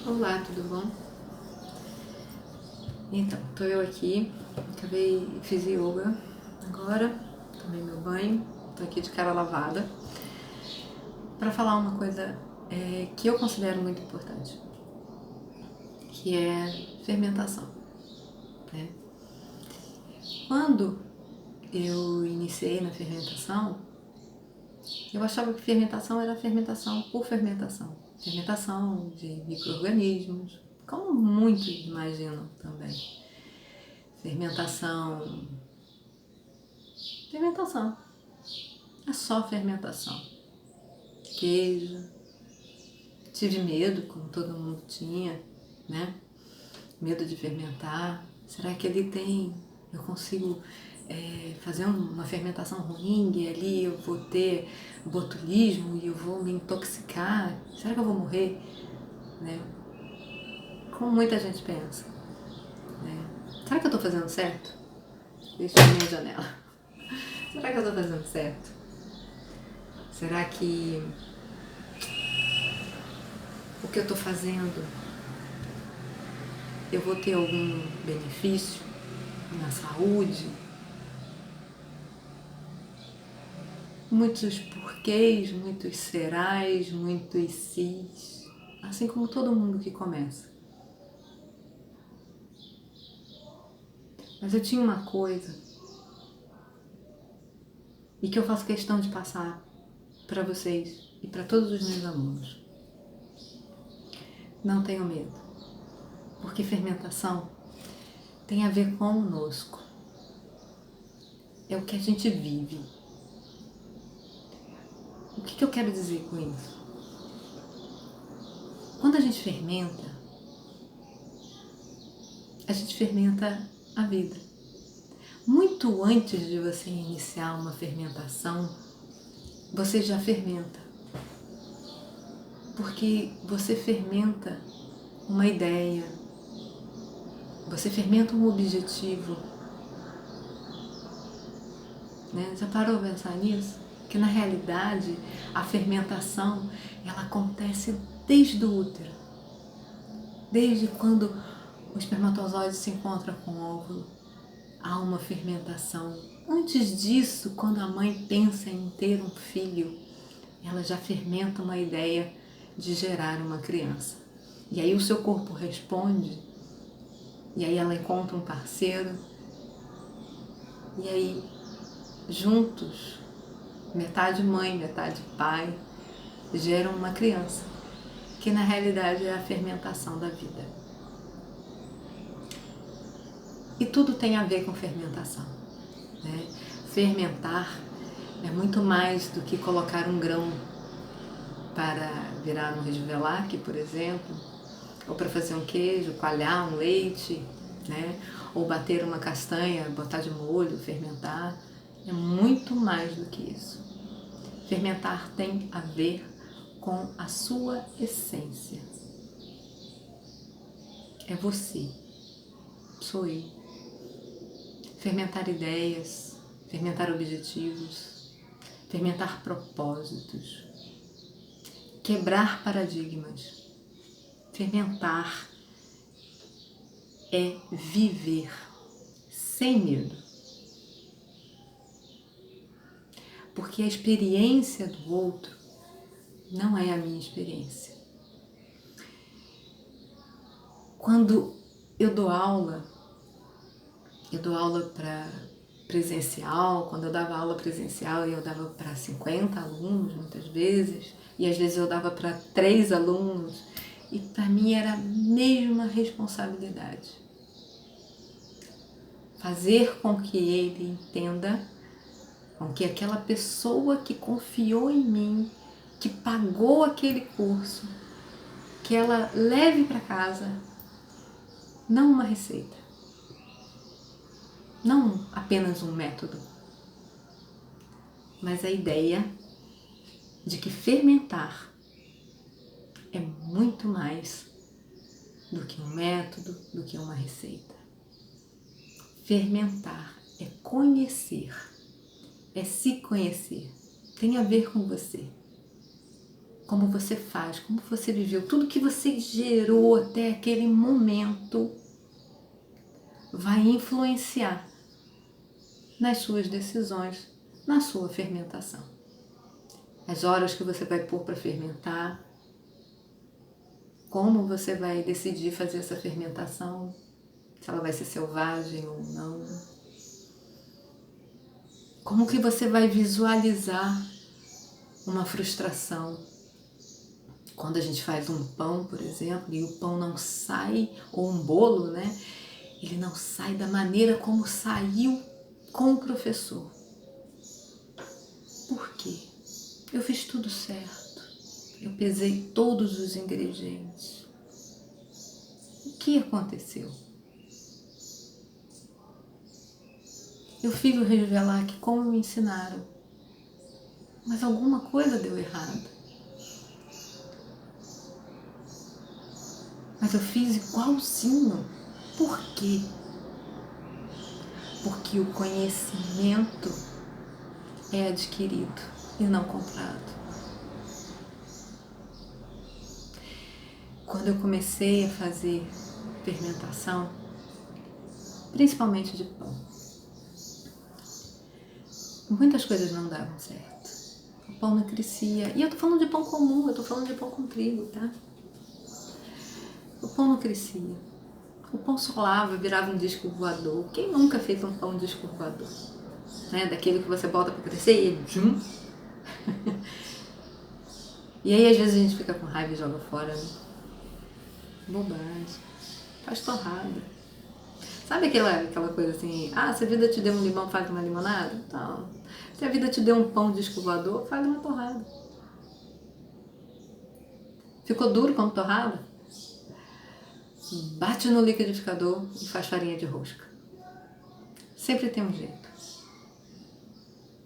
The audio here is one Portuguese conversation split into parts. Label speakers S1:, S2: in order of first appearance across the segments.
S1: Olá, tudo bom? Então, tô eu aqui, fiz yoga agora, tomei meu banho, tô aqui de cara lavada para falar uma coisa que eu considero muito importante, que é fermentação, né? Quando eu iniciei na fermentação, eu achava que fermentação era fermentação por fermentação, fermentação de micro-organismos, como muitos imaginam também. Fermentação. É só fermentação. Queijo. Tive medo, como todo mundo tinha, né? Medo de fermentar. Será que eu consigo fazer uma fermentação ruim e ali eu vou ter botulismo e eu vou me intoxicar? Será que eu vou morrer? Né? Como muita gente pensa. Né? Será que eu estou fazendo certo? Deixa eu minha janela. Será que eu estou fazendo certo? Será que o que eu estou fazendo, eu vou ter algum benefício na saúde? Muitos porquês, muitos serás, muitos sis, assim como todo mundo que começa. Mas eu tinha uma coisa, e que eu faço questão de passar para vocês e para todos os meus alunos. Não tenham medo, porque fermentação tem a ver conosco. É o que a gente vive. O que eu quero dizer com isso? Quando a gente fermenta a vida. Muito antes de você iniciar uma fermentação, você já fermenta. Porque você fermenta uma ideia, você fermenta um objetivo. Né? Já parou a pensar nisso? Que na realidade a fermentação ela acontece desde o útero. Desde quando o espermatozoide se encontra com o óvulo, há uma fermentação. Antes disso, quando a mãe pensa em ter um filho, ela já fermenta uma ideia de gerar uma criança. E aí o seu corpo responde, e aí ela encontra um parceiro, e aí juntos, metade mãe, metade pai, geram uma criança, que na realidade é a fermentação da vida. E tudo tem a ver com fermentação. Né? Fermentar é muito mais do que colocar um grão para virar um Risvelac, por exemplo, ou para fazer um queijo, coalhar um leite, né? Ou bater uma castanha, botar de molho, fermentar. É muito mais do que isso. Fermentar tem a ver com a sua essência. É você, sou eu. Fermentar ideias, fermentar objetivos, fermentar propósitos, quebrar paradigmas. Fermentar é viver sem medo. Porque a experiência do outro não é a minha experiência. Quando eu dou aula para presencial, quando eu dava aula presencial eu dava para 50 alunos muitas vezes, e às vezes eu dava para 3 alunos, e para mim era a mesma responsabilidade. Fazer com que ele entenda, com que aquela pessoa que confiou em mim, que pagou aquele curso, que ela leve para casa não uma receita, não apenas um método, mas a ideia de que fermentar é muito mais do que um método, do que uma receita. Fermentar é conhecer, é se conhecer, tem a ver com você. como você faz, como você viveu, tudo que você gerou até aquele momento vai influenciar nas suas decisões, na sua fermentação. As horas que você vai pôr para fermentar, como você vai decidir fazer essa fermentação, se ela vai ser selvagem ou não. Como que você vai visualizar uma frustração? Quando a gente faz um pão, por exemplo, e o pão não sai, ou um bolo, né? Ele não sai da maneira como saiu com o professor. Por quê? Eu fiz tudo certo. Eu pesei todos os ingredientes. O que aconteceu? Eu fiz o revelar que como me ensinaram, mas alguma coisa deu errado. Mas eu fiz igualzinho. Por quê? Porque o conhecimento é adquirido e não comprado. Quando eu comecei a fazer fermentação, principalmente de pão, muitas coisas não davam certo. O pão não crescia. E eu tô falando de pão comum, eu tô falando de pão com trigo, tá? O pão não crescia. O pão solava, virava um disco voador. Quem nunca fez um pão disco voador? Né? Daquele que você bota pra crescer e tchum. E aí às vezes a gente fica com raiva e joga fora, né? Bobagem. Faz torrada. Sabe aquela coisa assim, se a vida te deu um limão, faz uma limonada? Então, se a vida te deu um pão disco voador, faz uma torrada. Ficou duro como torrada? Bate no liquidificador e faz farinha de rosca. Sempre tem um jeito.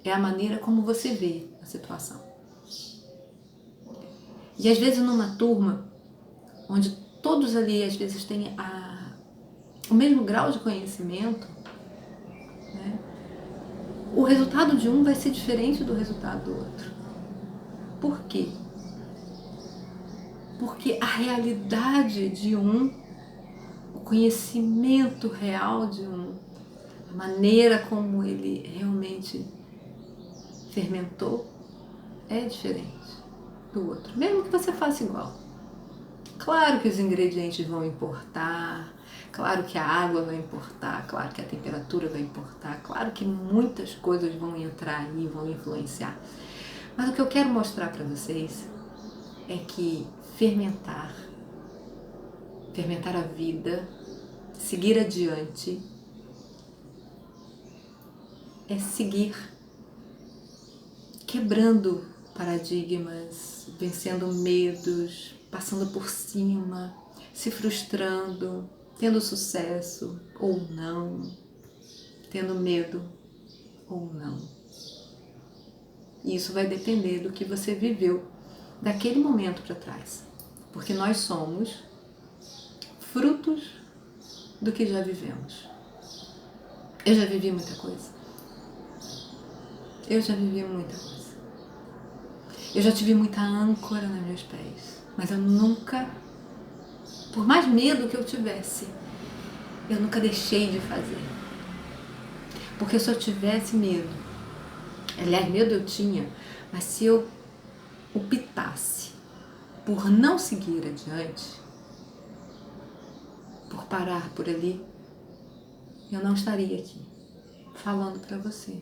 S1: É a maneira como você vê a situação. E às vezes numa turma, onde todos ali às vezes têm o mesmo grau de conhecimento, né? O resultado de um vai ser diferente do resultado do outro. Por quê? Porque a realidade de um, o conhecimento real de um, a maneira como ele realmente fermentou é diferente do outro, mesmo que você faça igual. Claro que os ingredientes vão importar, claro que a água vai importar, claro que a temperatura vai importar, claro que muitas coisas vão entrar aí, vão influenciar. Mas o que eu quero mostrar para vocês é que fermentar a vida, seguir adiante, é seguir quebrando paradigmas, vencendo medos, passando por cima, se frustrando, tendo sucesso ou não, tendo medo ou não. E isso vai depender do que você viveu daquele momento para trás, porque nós somos frutos do que já vivemos. Eu já vivi muita coisa. Eu já vivi muita coisa. Eu já tive muita âncora nos meus pés, mas eu nunca, por mais medo que eu tivesse, eu nunca deixei de fazer. Porque se eu tivesse medo, aliás, medo eu tinha, mas se eu optasse por não seguir adiante, por parar por ali, eu não estaria aqui falando para você,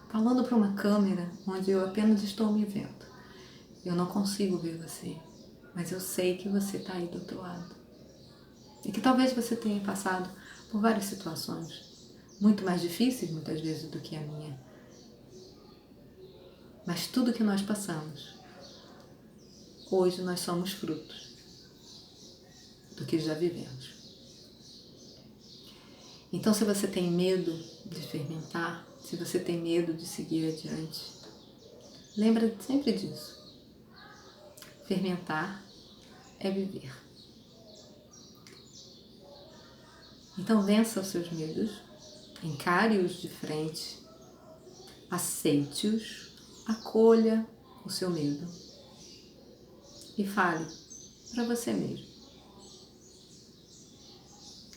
S1: falando para uma câmera onde eu apenas estou me vendo. Eu não consigo ver você, mas eu sei que você está aí do outro lado. E que talvez você tenha passado por várias situações, muito mais difíceis muitas vezes do que a minha. Mas tudo que nós passamos, hoje nós somos frutos do que já vivemos. Então, se você tem medo de fermentar, se você tem medo de seguir adiante, lembra sempre disso. Fermentar é viver. Então, vença os seus medos, encare-os de frente, aceite-os, acolha o seu medo e fale para você mesmo: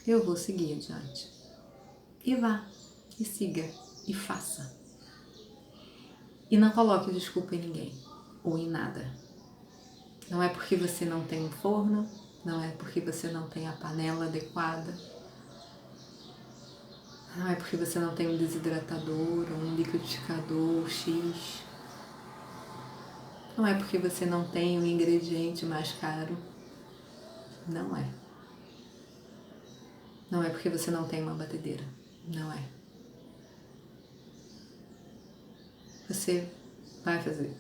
S1: eu vou seguir adiante. E vá, e siga, e faça. E não coloque desculpa em ninguém ou em nada. Não é porque você não tem um forno, não é porque você não tem a panela adequada, não é porque você não tem um desidratador ou um liquidificador X, não é porque você não tem o ingrediente mais caro, não é. Não é porque você não tem uma batedeira, não é. Você vai fazer.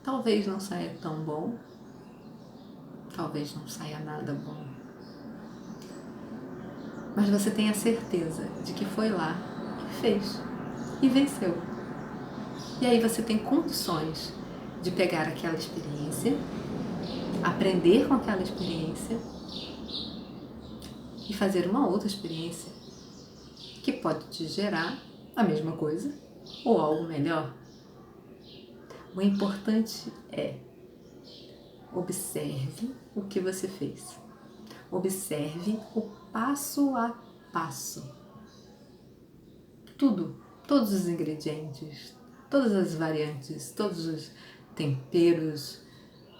S1: Talvez não saia tão bom, talvez não saia nada bom, mas você tem a certeza de que foi lá e fez e venceu. E aí você tem condições de pegar aquela experiência, aprender com aquela experiência e fazer uma outra experiência que pode te gerar a mesma coisa ou algo melhor. O importante é: observe o que você fez. Observe o passo a passo. Tudo, todos os ingredientes, todas as variantes, todos os temperos,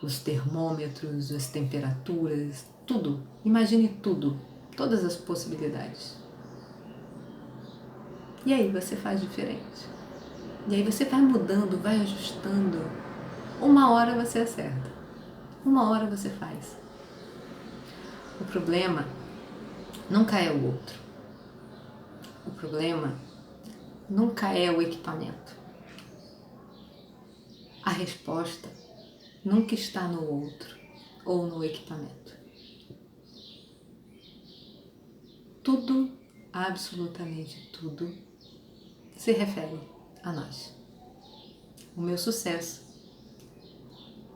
S1: os termômetros, as temperaturas, tudo. Imagine tudo, todas as possibilidades. E aí você faz diferente. E aí você vai mudando, vai ajustando. Uma hora você acerta, uma hora você faz. O problema nunca é o outro. O problema nunca é o equipamento. A resposta nunca está no outro ou no equipamento. Tudo, absolutamente tudo, se refere a nós. O meu sucesso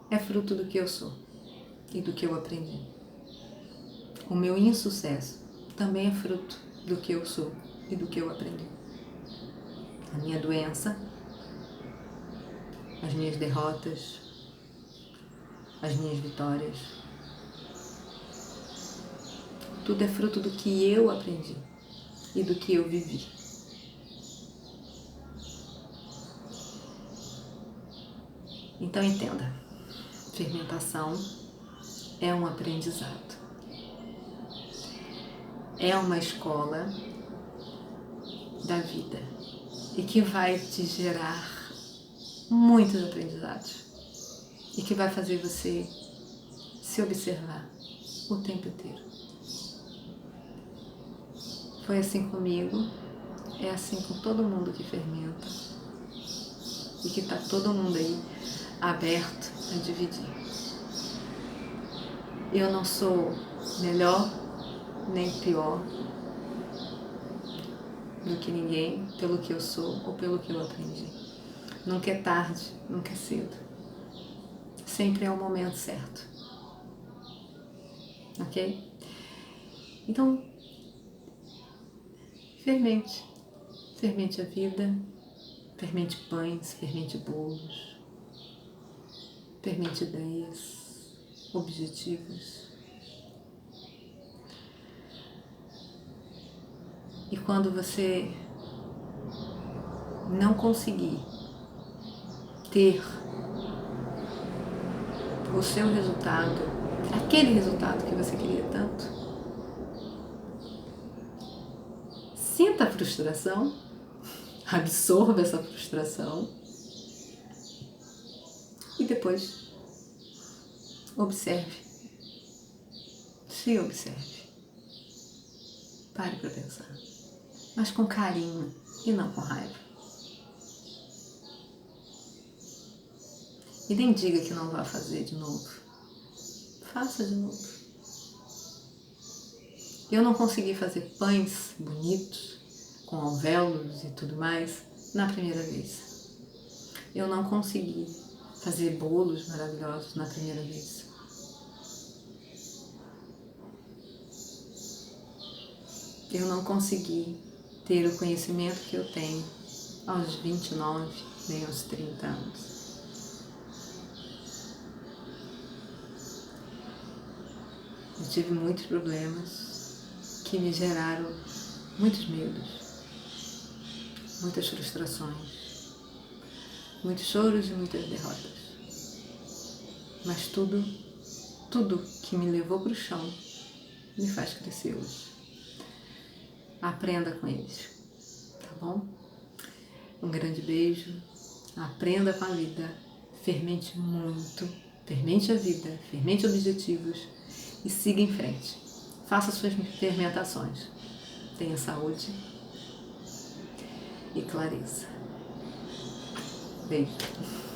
S1: é fruto do que eu sou e do que eu aprendi. O meu insucesso também é fruto do que eu sou e do que eu aprendi. A minha doença, as minhas derrotas, as minhas vitórias, tudo é fruto do que eu aprendi e do que eu vivi. Então entenda, fermentação é um aprendizado. É uma escola da vida e que vai te gerar muitos aprendizados e que vai fazer você se observar o tempo inteiro. Foi assim comigo, é assim com todo mundo que fermenta e que está todo mundo aí aberto a dividir. Eu não sou melhor nem pior do que ninguém pelo que eu sou ou pelo que eu aprendi. Nunca é tarde, nunca é cedo. Sempre é o momento certo. Ok? Então, fermente. Fermente a vida, fermente pães, fermente bolos, fermente ideias, objetivos. E quando você não conseguir ter o seu resultado, aquele resultado que você queria tanto, sinta a frustração, absorva essa frustração e depois observe, se observe, pare para pensar, mas com carinho e não com raiva. E nem diga que não vai fazer de novo. Faça de novo. Eu não consegui fazer pães bonitos, com alvéolos e tudo mais, na primeira vez. Eu não consegui fazer bolos maravilhosos na primeira vez. Eu não consegui ter o conhecimento que eu tenho aos 29, nem aos 30 anos. Eu tive muitos problemas que me geraram muitos medos, muitas frustrações, muitos choros e muitas derrotas. Mas tudo que me levou para o chão me faz crescer hoje. Aprenda com eles, tá bom? Um grande beijo, aprenda com a vida, fermente muito, fermente a vida, fermente objetivos e siga em frente. Faça suas fermentações. Tenha saúde e clareza. Beijo.